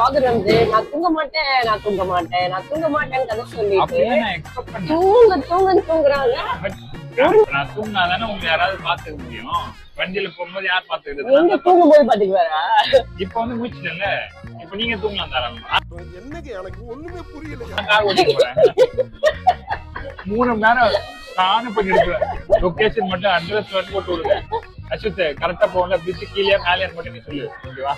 Author வந்து நான் தூங்க மாட்டேன் கதை சொல்லிட்டு தூங்குறாங்க. நான் தூங்கினாதானே உங்களை யாராவது பாத்துக்க முடியும். வண்டியில போகும்போது யார் பாத்துக்கிறது? எங்க தூங்கும்போது பாத்துக்குவாரா? இப்ப வந்து மூச்சுல இப்ப நீங்க தூங்கலாம் தாராளமா. என்னங்க எனக்கு ஒண்ணுமே புரியல. கார் ஓட்டிட்டு போறேன் 3 மணி நேரம் நானும் பண்ணி எடுக்கிறேன். லொகேஷன் மட்டும் அட்ரஸ் மட்டும் போட்டு விடுங்க. அஸ்வித் கரெக்டா போகல பிரிச்சு கீழே மேலே மட்டும் நீ சொல்லு. ஓகேவா?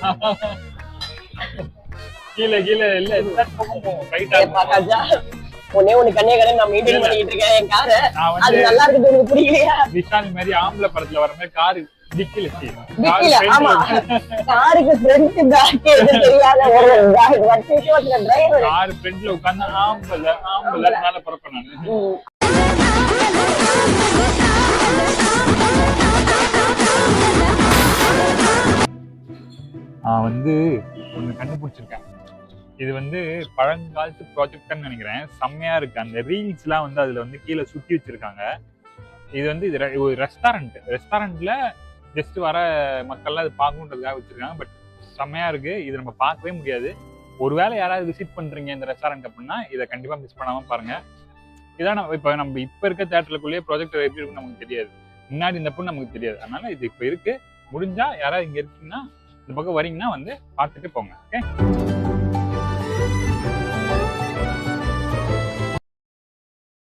கீழே இல்ல ஒன்னே ஒண்ணு கண்ணே நான் மெயின்டைன் பண்ணிட்டு இருக்கேன் என் காரை. அது நல்லா இருக்குது, உங்களுக்கு புரியலையா? விஷால் மாதிரி ஆம்பளை படத்துல வர மாதிரி காரு டிக்கில ஆமா, காருக்கு ஃப்ரண்ட் பேக் எது தெரியாத ஒரு டிரைவர் கார் ஃப்ரண்ட்ல உட்கார்ந்து ஆம்பளை மேல பறப்பேன் நான். வந்து ஒண்ணு கண்டுபிடிச்சிருக்கேன். இது வந்து பழங்காலத்து ப்ராஜெக்ட்னு நினைக்கிறேன். செம்மையா இருக்கு. அந்த ரீல்ஸ் எல்லாம் வந்து அதுல வந்து கீழே சுத்தி வச்சிருக்காங்க. இது வந்து ஒரு ரெஸ்டாரண்ட்ல ஜஸ்ட் வர மக்கள்லாம் இது பார்க்கணுன்றதுக்காக வச்சிருக்காங்க. பட் செம்மையா இருக்கு. இது நம்ம பார்க்கவே முடியாது. ஒருவேளை யாராவது விசிட் பண்றீங்க இந்த ரெஸ்டாரண்ட் அப்படின்னா இதை கண்டிப்பா மிஸ் பண்ணாம பாருங்க. இதான் நம்ம இப்ப இருக்க தியேட்டருக்குள்ளேயே ப்ராஜெக்ட் எப்படி இருக்குன்னு நமக்கு தெரியாது. முன்னாடி இந்த பொண்ணு நமக்கு தெரியாது. அதனால இது இப்ப இருக்கு. முடிஞ்சா யாராவது இங்க இருக்கீங்கன்னா இந்த பக்கம் வரீங்கன்னா வந்து பார்த்துட்டு போங்க. ஓகே.